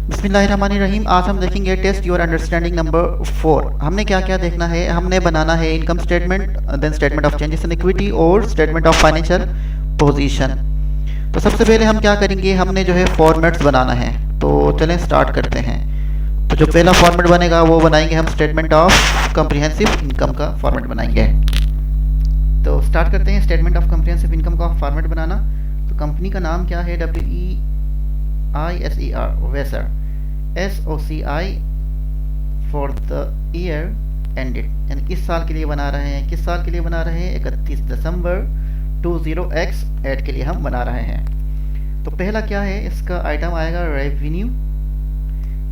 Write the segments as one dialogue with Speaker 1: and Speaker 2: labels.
Speaker 1: बिस्मिल्लाहिर्रहमानिर्रहीम। आज हम देखेंगे टेस्ट योर अंडरस्टैंडिंग नंबर 4। हमने क्या क्या देखना है, हमने बनाना है income statement, then statement of changes in equity और स्टेटमेंट ऑफ फाइनेंशियल पोजीशन। तो सबसे पहले हम क्या करेंगे, हमने जो है फॉर्मेट्स बनाना है। तो चलें स्टार्ट करते हैं। तो जो पहला फॉर्मेट बनेगा वो बनाएंगे हम स्टेटमेंट ऑफ कम्प्रिहेंसिव इनकम का फॉर्मेट बनाएंगे। तो स्टार्ट करते हैं स्टेटमेंट ऑफ कम्प्रिहेंसिव इनकम का फॉर्मेट बनाना। तो कंपनी का नाम क्या है, WEISER, Weiser, SOCI for the year ended, यानी किस साल के लिए बना रहे हैं, किस साल के लिए बना रहे हैं, 31 दिसंबर 20x8 के लिए हम बना रहे हैं। तो पहला क्या है, इसका आइटम आएगा रेवेन्यू।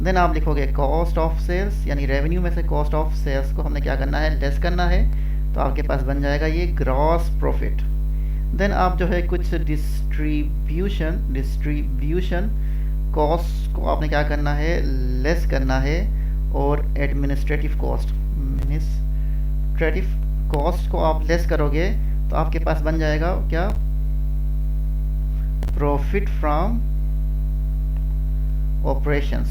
Speaker 1: देन आप लिखोगे कॉस्ट ऑफ सेल्स, यानी रेवेन्यू में से कॉस्ट ऑफ सेल्स को हमने क्या करना है, लेस करना है। तो आपके पास बन जाएगा ये ग्रॉस प्रॉफिट। देन आप जो है कुछ डिस्ट्रीब्यूशन कॉस्ट को आपने क्या करना है, लेस करना है। और एडमिनिस्ट्रेटिव कॉस्ट को आप लेस करोगे तो आपके पास बन जाएगा क्या, प्रॉफिट फ्रॉम ऑपरेशंस।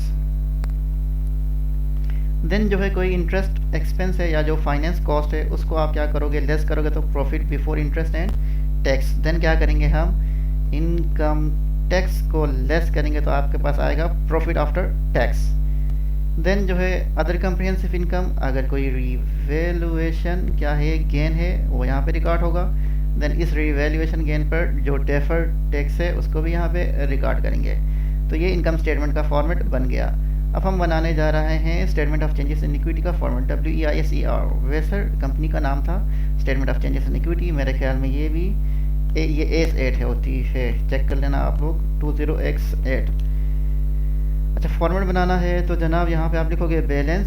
Speaker 1: देन जो है कोई इंटरेस्ट एक्सपेंस है या जो फाइनेंस कॉस्ट है उसको आप क्या करोगे, लेस करोगे, तो profit before interest and tax. Then क्या करेंगे हम, इनकम टैक्स को लेस करेंगे तो आपके पास आएगा प्रॉफिट आफ्टर टैक्स। देन जो है अदर कम्प्रिहेंसिव इनकम, अगर कोई रिवैल्यूएशन क्या है, गेन है, वो यहाँ पे रिकॉर्ड होगा। देन इस रिवैल्यूएशन गेन पर जो डेफर्ड टैक्स है उसको भी यहाँ पे रिकॉर्ड करेंगे। तो ये इनकम स्टेटमेंट का फॉर्मेट बन गया। अब हम बनाने जा रहे हैं statement of changes in equity का फॉर्मेट, WEISER, वेसर कंपनी का नाम था। Statement of changes in equity, मेरे ख्याल में ये भी ये S8 है, होती है, चेक कर लेना आप लोग, 20x8। अच्छा, फॉर्मेट बनाना है तो जनाब यहाँ पे आप लिखोगे बैलेंस।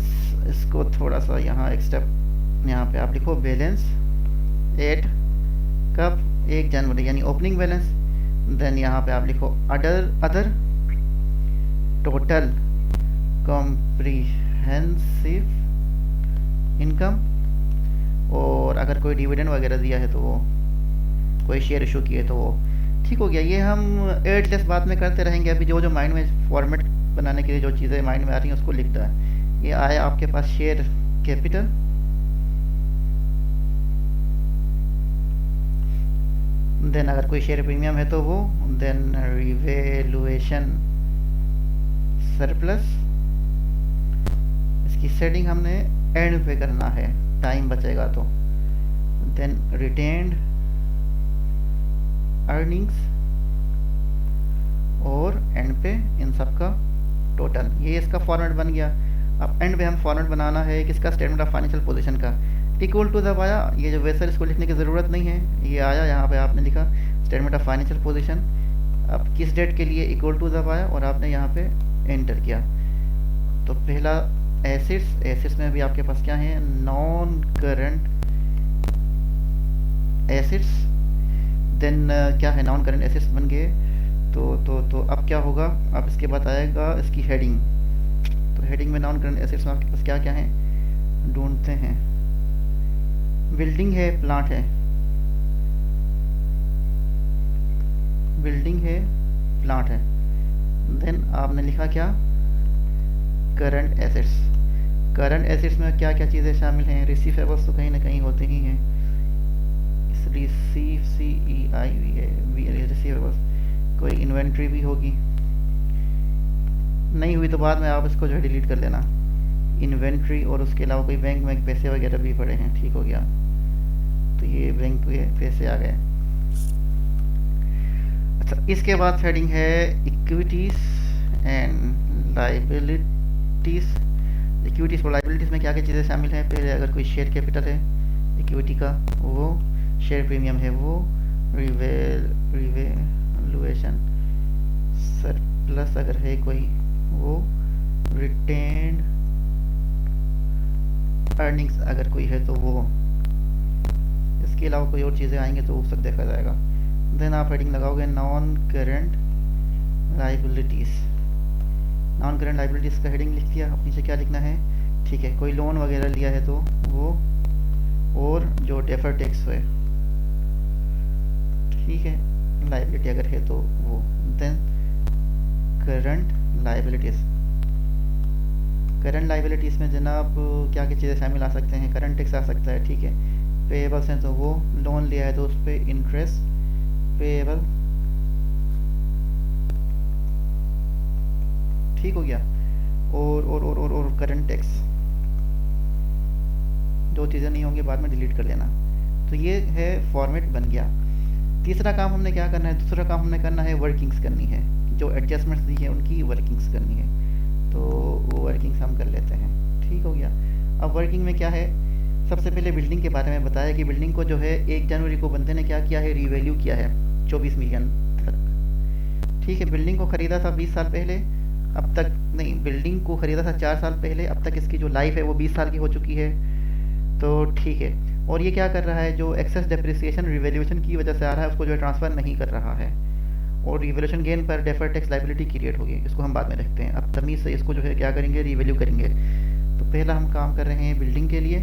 Speaker 1: इसको थोड़ा सा यहाँ एक स्टेप, यहाँ पे आप लिखो बैलेंस 8 कब, 1 जनवरी, यानी ओपनिंग बैलेंस। देन यहाँ पे आप लिखो अदर टोटल कॉम्प्रिहेंसिव इनकम। और अगर कोई डिविडेंड वगैरह दिया है तो वो, कोई शेयर इशू किए तो वो, ठीक हो गया। ये हम एडलेस बाद में करते रहेंगे। अभी जो जो माइंड में फॉर्मेट बनाने के लिए जो चीज़ें माइंड में आ रही हैं उसको लिखता है। ये आया आपके पास शेयर कैपिटल, देन अगर कोई शेयर प्रीमियम है तो वो, देन रिवैल्यूएशन सरप्लस, इसकी सेटिंग हमने एंड पे करना है, टाइम बचेगा तो। देन रिटेन्ड अर्निंग्स और एंड पे इन सब का टोटल। ये इसका फॉर्मेट बन गया। अब एंड पे हम फॉर्मेट बनाना है किसका, स्टेटमेंट ऑफ फाइनेंशियल पोजीशन का। इक्वल टू दबाया, ये जो वेसर, इसको लिखने की ज़रूरत नहीं है, ये आया यहाँ पे, आपने लिखा स्टेटमेंट ऑफ फाइनेंशियल पोजीशन। अब किस डेट के लिए, इक्वल टू दबाया और आपने यहाँ पे एंटर किया। तो पहला एसेट्स में भी आपके पास क्या है, नॉन करंट एसेट्स। देन क्या है, नॉन करंट एसेट्स बन गए। तो अब क्या होगा, अब इसके बाद आएगा इसकी हेडिंग। तो हेडिंग में नॉन करंट एसेट्स में आपके पास क्या क्या है, ढूंढते हैं। बिल्डिंग है, प्लांट है, बिल्डिंग है, प्लांट है। देन आपने लिखा क्या, करंट एसेट्स। करंट एसेट्स में क्या क्या चीज़ें शामिल हैं, रिसीवेबल्स तो कहीं ना कहीं होते ही हैं, रिसीव CEIV रिसीवेबल्स। कोई इन्वेंट्री भी होगी, नहीं हुई तो बाद में आप इसको जो है डिलीट कर लेना, इन्वेंट्री। और उसके अलावा कोई बैंक में पैसे वगैरह भी पड़े हैं, ठीक हो गया। तो ये बैंक के पैसे आ गए। अच्छा, इसके बाद हेडिंग है इक्विटीज एंड लाइबिलिटीज। इक्विटीज और लाइबिलिटीज में क्या क्या चीज़ें शामिल हैं, पहले अगर कोई शेयर कैपिटल है इक्विटी का वो, शेयर प्रीमियम है वो, रिवैल्यूएशन सरप्लस अगर है कोई वो, रिटेन्ड अर्निंग्स अगर कोई है तो वो। इसके अलावा कोई और चीज़ें आएंगे तो वो सब देखा जाएगा। देन आप हेडिंग लगाओगे non current liabilities. Non current liabilities का हेडिंग लिख दिया। अब नीचे क्या लिखना है, ठीक है, कोई लोन वगैरह लिया है तो वो, और जो डेफर टैक्स है, ठीक है, लाइबिलिटी अगर है तो वो। Then current liabilities, current liabilities में जनाब क्या क्या चीज़ें शामिल आ सकते हैं, करंट टैक्स आ सकता है, ठीक है। पेएबल्स हैं तो वो लोन लिया है तो उस पर इंटरेस्ट पेएबल, ठीक हो गया। और करंट टैक्स, दो चीज़ें नहीं होंगी बाद में डिलीट कर लेना। तो ये है फॉर्मेट बन गया। तीसरा काम हमने क्या करना है, दूसरा काम हमने करना है वर्किंग्स करनी है, जो एडजस्टमेंट्स दी है उनकी वर्किंग्स करनी है। तो वो वर्किंग्स हम कर लेते हैं, ठीक हो गया। अब वर्किंग में क्या है, सबसे पहले बिल्डिंग के बारे में बताया कि बिल्डिंग को जो है 1 जनवरी को बंदे ने क्या किया है, रीवैल्यू किया है 24 मिलियन तक, ठीक है। बिल्डिंग को ख़रीदा था 20 साल पहले, अब तक नहीं, बिल्डिंग को ख़रीदा था 4 साल पहले, अब तक इसकी जो लाइफ है वो 20 साल की हो चुकी है, तो ठीक है। और ये क्या कर रहा है, जो एक्सेस डेप्रिसिएशन रिवैल्यूएशन की वजह से आ रहा है उसको जो है ट्रांसफ़र नहीं कर रहा है, और रिवैल्यूएशन गेन पर डेफर्ड टैक्स लाइबिलिटी क्रिएट होगी, इसको हम बाद में देखते हैं। अब तमीज़ से इसको जो है क्या करेंगे, रिवैल्यू करेंगे। तो पहला हम काम कर रहे हैं बिल्डिंग के लिए,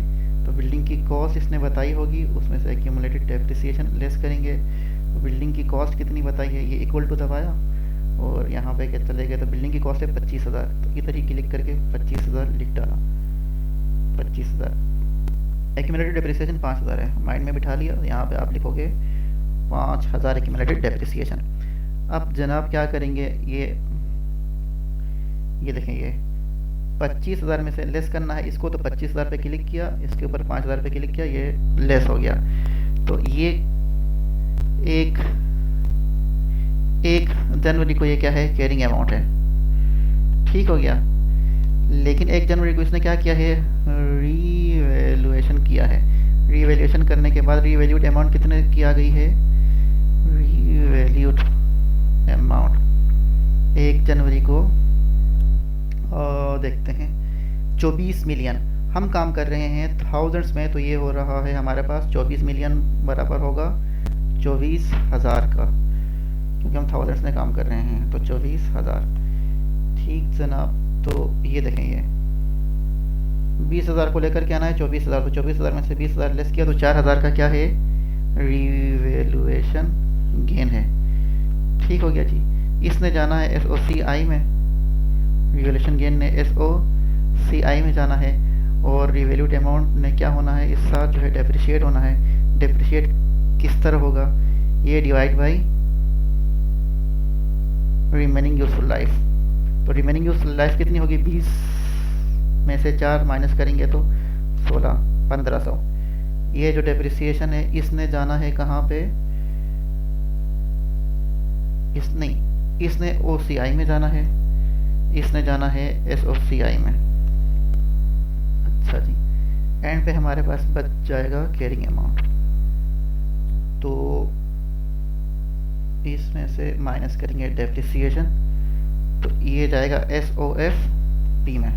Speaker 1: तो बिल्डिंग की कॉस्ट इसने बताई होगी, उसमें से एक्यूमुलेटेड डेप्रिसिएशन लेस करेंगे। तो बिल्डिंग की कॉस्ट कितनी बताई है, ये इक्वल टू दबाया और यहाँ पे क्या चले गए, तो बिल्डिंग की कॉस्ट है 25,000, तो इधर ही क्लिक करके 25,000 लिख डाला, 25,000। एक्यूमुलेटेड डेप्रिसिएशन 5,000 है, माइंड में बिठा लिया, यहाँ पे आप लिखोगे 5,000 एक्यूमुलेटेड डेप्रिसिएशन। अब जनाब क्या करेंगे, ये देखें, ये 25,000 में से लेस करना है इसको, तो 25,000 पे क्लिक किया, इसके ऊपर 5,000 पे क्लिक किया, ये लेस हो गया। तो ये एक जनवरी को ये क्या है, कैरिंग अमाउंट है, ठीक हो गया। लेकिन 1 जनवरी को इसने क्या किया है, रीवैल्यूएशन किया है। रीवैल्यूएशन करने के बाद रीवैल्यूड अमाउंट कितने की आ गई है, रीवैल्यूड अमाउंट 1 जनवरी को देखते हैं 24 मिलियन। हम काम कर रहे हैं थाउजेंड्स में, तो ये हो रहा है हमारे पास 24 मिलियन बराबर होगा 24,000 का, क्योंकि हम थाउजेंड्स में काम कर रहे हैं, तो 24,000, ठीक जनाब। तो ये देखें, ये 20,000 को लेकर के आना है 24,000, तो 24,000 में से 20,000 लेस किया तो 4,000 का क्या है, रिवैल्यूएशन गेन है, ठीक हो गया जी। इसने जाना है SOCI में, रिवैल्यूएशन गेन ने SOCI में जाना है, और रिवैल्यूड अमाउंट ने क्या होना है, इस साथ जो है डेप्रिशिएट होना है। डेप्रिशिएट किस तरह होगा, ये divide by remaining useful life. तो रिमेनिंग यूजफुल लाइफ कितनी होगी, 20 में से 4 माइनस करेंगे तो 16, 1500। ये जो डेप्रिसिएशन है इसने जाना है कहाँ पे, इसने OCI में जाना है, इसने जाना है SOCI में। अच्छा जी, एंड पे हमारे पास बच जाएगा कैरिंग अमाउंट, तो इसमें से माइनस करेंगे डेप्रिसिएशन, तो ये जाएगा SOFP में।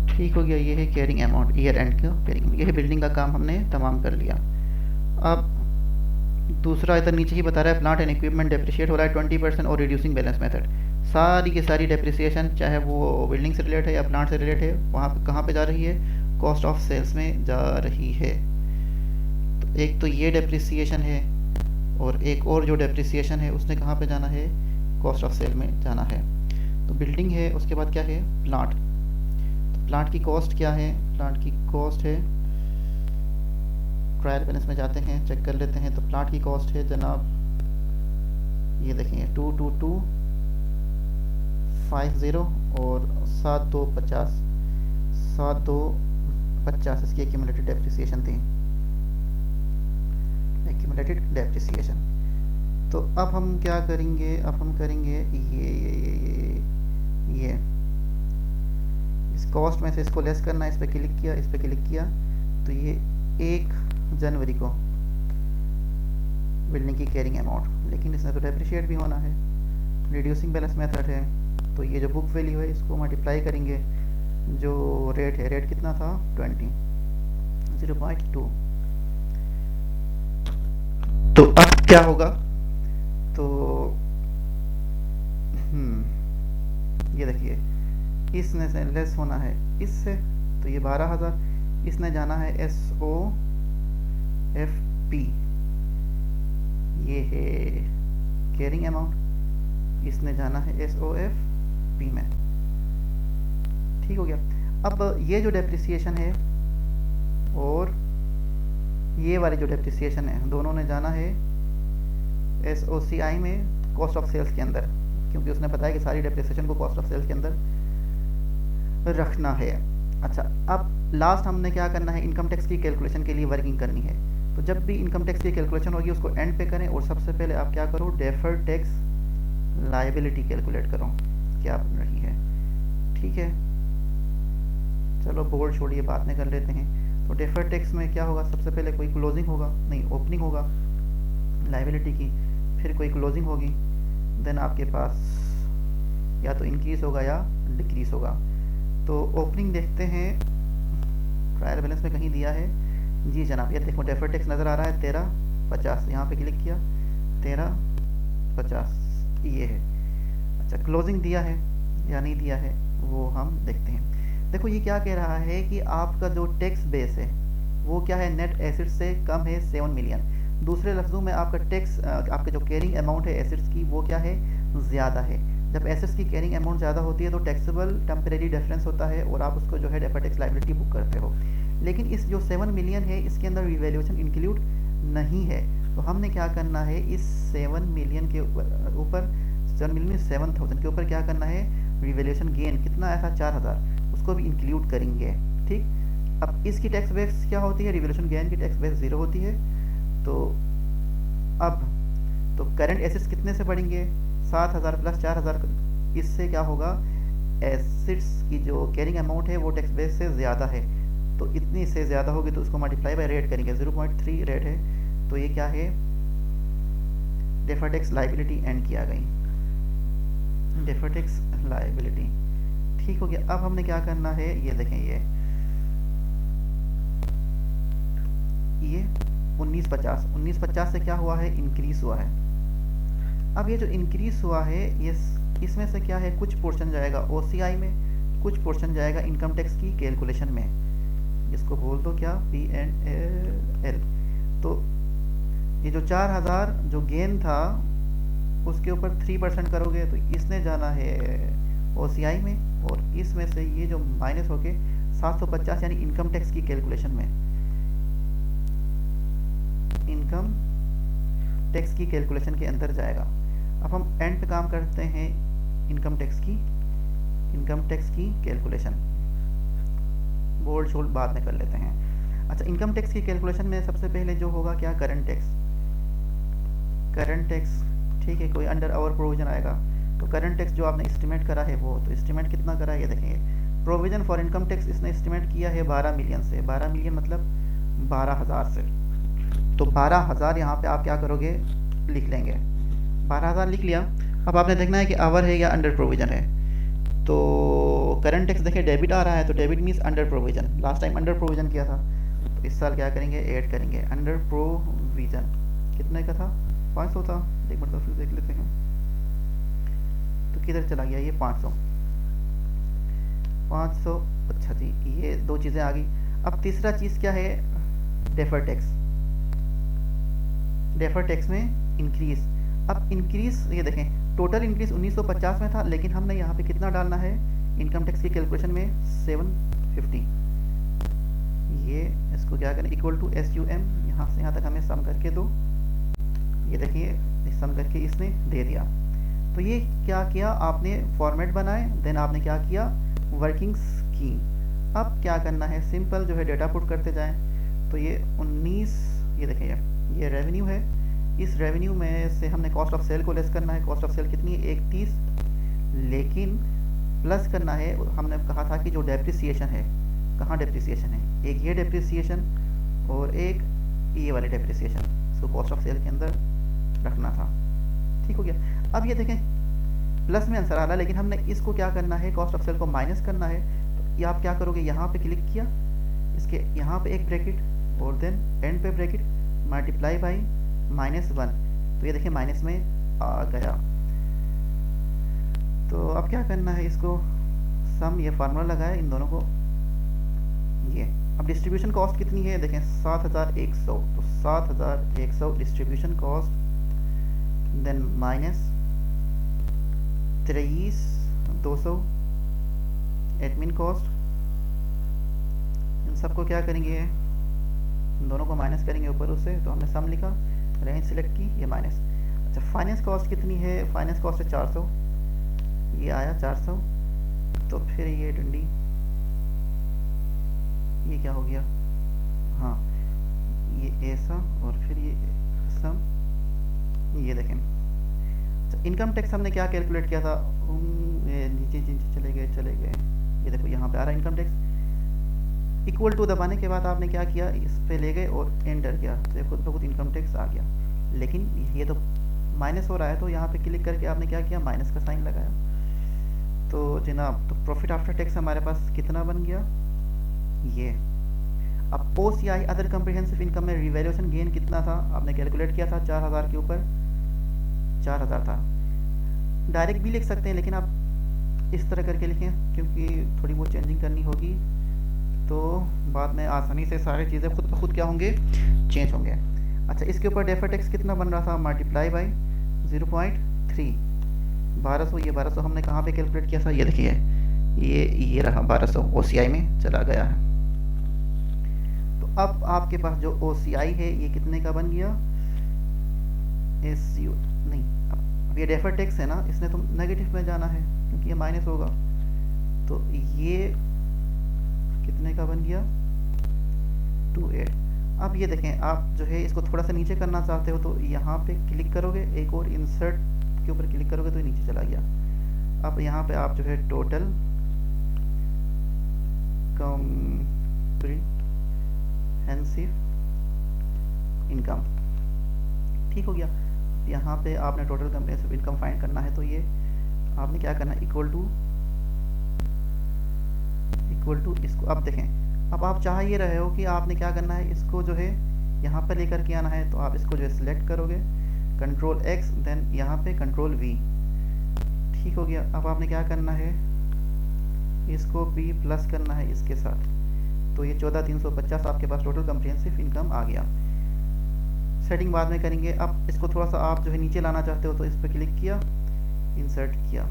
Speaker 1: ठीक हो गया, ये है कैरिंग अमाउंट, ईयर एंड का कैरिंग। ये है बिल्डिंग का काम हमने तमाम कर लिया। अब दूसरा इधर नीचे ही बता रहा है प्लांट एंड इक्विपमेंट डेप्रिशिएट हो रहा है 20% और रिड्यूसिंग बैलेंस मेथड। सारी की सारी डेप्रिसिएशन चाहे वो बिल्डिंग से रिलेटेड है या प्लांट से रिलेटेड है, वहाँ पे कहाँ पे जा रही है, कॉस्ट ऑफ सेल्स में जा रही है। तो एक तो ये डेप्रिसिएशन है, और एक और जो डेप्रिसिएशन है उसने कहाँ पे जाना है, कॉस्ट ऑफ सेल में जाना है। तो बिल्डिंग है, उसके बाद क्या है, प्लांट। तो प्लांट की कॉस्ट क्या है, प्लांट की कॉस्ट है, ट्रायल बैलेंस में जाते हैं, चेक कर लेते हैं। तो प्लांट की कॉस्ट है जनाब, ये देखेंगे 22250 और 7250, 7250 इसकी एक्यूमुलेटेड डेप्रिसिएशन थी, एक्यूमुलेटेड डेप्रिसिएशन। तो अब हम क्या करेंगे, अब हम करेंगे ये इस कॉस्ट में से इसको लेस करना है, इस पर क्लिक किया, इस पर क्लिक किया, तो ये 1 जनवरी को बिल्डिंग की कैरिंग अमाउंट, लेकिन इसमें तो डेप्रिशिएट भी होना है, रिड्यूसिंग बैलेंस मेथड है। तो ये जो बुक वैल्यू है इसको मल्टीप्लाई करेंगे, जो रेट है, रेट कितना था 0.2। तो अब क्या होगा, तो ये देखिए, इसमें से लेस होना है इससे, तो ये 12,000, इसने जाना है SOFP, ये है कैरिंग अमाउंट, इसने जाना है SOFP में। ठीक हो गया। अब ये जो डेप्रिसिएशन है और ये वाली जो डेप्रिसिएशन है, दोनों ने जाना है SOCI में, कॉस्ट ऑफ सेल्स के अंदर, क्योंकि उसने बताया कि सारी डेप्रिसिएशन को कॉस्ट ऑफ सेल्स के अंदर रखना है। अच्छा, अब लास्ट हमने क्या करना है, इनकम टैक्स की कैलकुलेशन के लिए वर्किंग करनी है। तो जब भी इनकम टैक्स की कैलकुलेशन होगी उसको एंड पे करें, और सबसे पहले आप क्या करो, डेफर्ड टैक्स लायबिलिटी कैलकुलेट करो क्या बन रही है। ठीक है, चलो बोर्ड छोड़िए, बाद में कर लेते हैं। तो डेफर्ड टैक्स में क्या होगा, सबसे पहले कोई क्लोजिंग होगा, नहीं ओपनिंग होगा लायबिलिटी की, फिर कोई क्लोजिंग होगी, देन आपके पास या तो इंक्रीज होगा या डिक्रीज होगा। तो ओपनिंग देखते हैं, ट्रायल बैलेंस में कहीं दिया है जी जनाब, ये देखो डेफर्ड टैक्स नज़र आ रहा है 1350, यहाँ पे क्लिक किया 1350 ये है। अच्छा, क्लोजिंग दिया है या नहीं दिया है वो हम देखते हैं। देखो ये क्या कह रहा है कि आपका जो टैक्स बेस है वो क्या है, नेट एसिड से कम है 7 मिलियन। दूसरे लफ्ज़ों में आपका टैक्स, आपका जो कैरिंग अमाउंट है एसिड्स की वो क्या है, ज़्यादा है। जब एसेट्स की कैरिंग अमाउंट ज़्यादा होती है तो टैक्सेबल टेम्परेरी डिफरेंस होता है और आप उसको जो है डेफर्ड टैक्स लायबिलिटी बुक करते हो। लेकिन इस जो 7 मिलियन है इसके अंदर रिवैल्यूएशन इंक्लूड नहीं है। तो हमने क्या करना है, इस 7 मिलियन के ऊपर 7 मिलियन 7000 के ऊपर क्या करना है, रिवैल्यूएशन गेन कितना आया था 4000, उसको भी इंक्लूड करेंगे। ठीक, अब इसकी टैक्स बेस क्या होती है, रिवैल्यूएशन गेन की टैक्स बेस 0 होती है। तो अब तो करंट एसेट्स कितने से बढ़ेंगे, 7000 प्लस 4000, इससे क्या होगा, एसेट्स की जो कैरिंग अमाउंट है वो टैक्स बेस से ज़्यादा है, तो इतनी से ज़्यादा होगी तो उसको मल्टीप्लाई बाय रेट करेंगे, 0.3 रेट है, तो ये क्या है, डेफर्ड टैक्स लायबिलिटी एंड किया गई, डेफर्ड टैक्स लायबिलिटी। ठीक हो गया। अब हमने क्या करना है, ये देखें, ये 1950 से क्या हुआ है, इंक्रीज हुआ है। अब ये जो इंक्रीज हुआ है ये इसमें से क्या है, कुछ पोर्शन जाएगा OCI में, कुछ पोर्शन जाएगा इनकम टैक्स की कैलकुलेशन में, जिसको बोल दो क्या, P&L। तो ये जो 4000 जो गेन था उसके ऊपर 3% करोगे तो इसने जाना है OCI में, और इसमें से ये जो माइनस होके 750 यानी इनकम टैक्स की कैलकुलेशन में, इनकम टैक्स की कैलकुलेशन के अंदर जाएगा। अब हम एंड पे काम करते हैं इनकम टैक्स की कैलकुलेशन, बोल्ड शोल्ड बाद में कर लेते हैं। अच्छा, इनकम टैक्स की कैलकुलेशन में सबसे पहले जो होगा क्या, करंट टैक्स। ठीक है, कोई अंडर आवर प्रोविजन आएगा, तो करंट टैक्स जो आपने एस्टिमेट करा है वो, तो एस्टिमेट कितना करा है ये देखेंगे, प्रोविजन फॉर इनकम टैक्स इसने एस्टिमेट किया है 12 मिलियन से, 12 मिलियन मतलब 12000 से। तो 12000 यहाँ पे आप क्या करोगे, लिख लेंगे, 12000 लिख लिया। अब आपने देखना है कि आवर है या अंडर प्रोविजन है। तो करंट टैक्स देखिए डेबिट आ रहा है, तो debit means under provision, last time under provision किया था, तो इस साल क्या करेंगे, ऐड करेंगे अंडर प्रोविजन। कितने का था, 500 था, एक बार फिर देख लेते हैं, तो किधर चला गया ये 500। अच्छा जी, ये दो चीज़ें आ गई। अब तीसरा चीज़ क्या है, डेफर्ड टैक्स में इंक्रीज। अब इंक्रीज ये देखें, टोटल इंक्रीज 1950 में था, लेकिन हमने यहाँ पे कितना डालना है इनकम टैक्स की कैलकुलेशन में, 750। ये इसको क्या करें, इक्वल टू SUM, यहाँ से यहाँ तक हमें सम करके दो, ये देखिए सम करके इसने दे दिया। तो ये क्या किया आपने, फॉर्मेट बनाए, देन आपने क्या किया, वर्किंग्स की। अब क्या करना है, सिंपल जो है डेटा पुट करते जाएं। तो ये 19, ये देखिए ये रेवेन्यू है, इस रेवेन्यू में से हमने कॉस्ट ऑफ सेल को लेस करना है। कॉस्ट ऑफ सेल कितनी है, 130, लेकिन प्लस करना है, हमने कहा था कि जो डेप्रिसिएशन है, कहाँ डेप्रिसिएशन है, एक ये डेप्रिसिएशन और एक ये वाली डेप्रिसिएशन, इसको कॉस्ट ऑफ सेल के अंदर रखना था। ठीक हो गया। अब ये देखें प्लस में आंसर आ रहा है, लेकिन हमने इसको क्या करना है, कॉस्ट ऑफ सेल को माइनस करना है। तो ये आप क्या करोगे, यहाँ पे क्लिक किया, इसके यहाँ पे एक ब्रैकेट और देन एंड पे ब्रैकेट, मल्टीप्लाई बाई -1, तो ये देखिए माइनस में आ गया। तो अब क्या करना है, इसको सम, ये फार्मूला लगाए इन दोनों को, ये अब डिस्ट्रीब्यूशन कॉस्ट कितनी है देखें, 7100, तो 7100 distribution cost, then minus 23,200 admin cost, इन सबको क्या करेंगे, इन दोनों को माइनस करेंगे ऊपर उससे, तो हमने सम लिखा, रेंज सिलेक्ट की, ये माइनस। अच्छा फाइनेंस कॉस्ट कितनी है, फाइनेंस कॉस्ट है 400, ये आया 400, तो फिर ये डंडी, ये क्या हो गया, हाँ ये ऐसा और फिर ये सम, ये देखें। अच्छा इनकम टैक्स हमने क्या कैलकुलेट किया था, नीचे नीचे चले गए, ये देखो यहाँ पे आ रहा है इनकम टैक्स, इक्वल टू दबाने के बाद आपने क्या किया, इस पे ले गए और एंटर किया, तो ये खुद ब खुद इनकम टैक्स आ गया। लेकिन ये तो माइनस हो रहा है, तो यहाँ पे क्लिक करके आपने क्या किया, माइनस का साइन लगाया। तो जनाब तो प्रॉफिट आफ्टर टैक्स हमारे पास कितना बन गया, ये। अब OCI अदर कम्प्रिहेंसिव इनकम में रिवैल्यूएशन गेन कितना था, आपने कैलकुलेट किया था 4000 के ऊपर 4000 था। डायरेक्ट भी लिख सकते हैं, लेकिन आप इस तरह करके लिखें क्योंकि थोड़ी बहुत चेंजिंग करनी होगी, तो बाद में आसानी से सारी चीज़ें खुद ब खुद क्या होंगे, चेंज होंगे। अच्छा इसके ऊपर डेफर टैक्स कितना बन रहा था, मल्टीप्लाई बाई 0.3, 1200, ये 1200 हमने कहाँ पे कैलकुलेट किया था, ये देखिए ये रहा 1200 OCI में चला गया है। तो अब आपके पास जो OCI है ये कितने का बन गया, SU नहीं, अब ये डेफर टैक्स है ना, इसने तो नेगेटिव में जाना है क्योंकि ये माइनस होगा, तो ये कितने का बन गया 28। अब ये देखें, आप जो है इसको थोड़ा सा नीचे करना चाहते हो तो यहाँ पे क्लिक करोगे, एक और इंसर्ट के ऊपर क्लिक करोगे तो ये नीचे चला गया। अब यहाँ पे आप जो है टोटल कॉम्प्रिहेंसिव इनकम, ठीक हो गया। यहाँ पे आपने टोटल कॉम्प्रिहेंसिव इनकम फाइंड करना है, तो ये आपने क्या करना है, इक्वल टू इसको। अब देखें, अब आप चाह ये रहे हो कि आपने क्या करना है, इसको जो है यहाँ पर लेकर के आना है, तो आप इसको जो है सिलेक्ट करोगे, कंट्रोल X, देन यहाँ पे कंट्रोल V, ठीक हो गया। अब आपने क्या करना है, इसको P प्लस करना है इसके साथ, तो ये 14,350 आपके पास टोटल कॉम्प्रिहेंसिव इनकम आ गया। सेटिंग बाद में करेंगे। अब इसको थोड़ा सा आप जो है नीचे लाना चाहते हो तो इस पर क्लिक किया, इंसर्ट किया।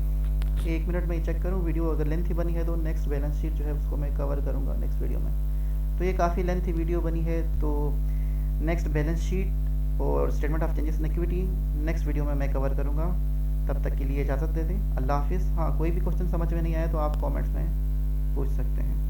Speaker 1: 1 मिनट में चेक करूँ, वीडियो अगर लेंथी बनी है तो नेक्स्ट बैलेंस शीट जो है उसको मैं कवर करूँगा नेक्स्ट वीडियो में। तो ये काफ़ी लेंथी वीडियो बनी है, तो नेक्स्ट बैलेंस शीट और statement of changes in equity next video में मैं कवर करूँगा। तब तक के लिए इजाज़त दे दें, अल्लाह हाफिज़। हाँ कोई भी क्वेश्चन समझ में नहीं आया तो आप कमेंट्स में पूछ सकते हैं।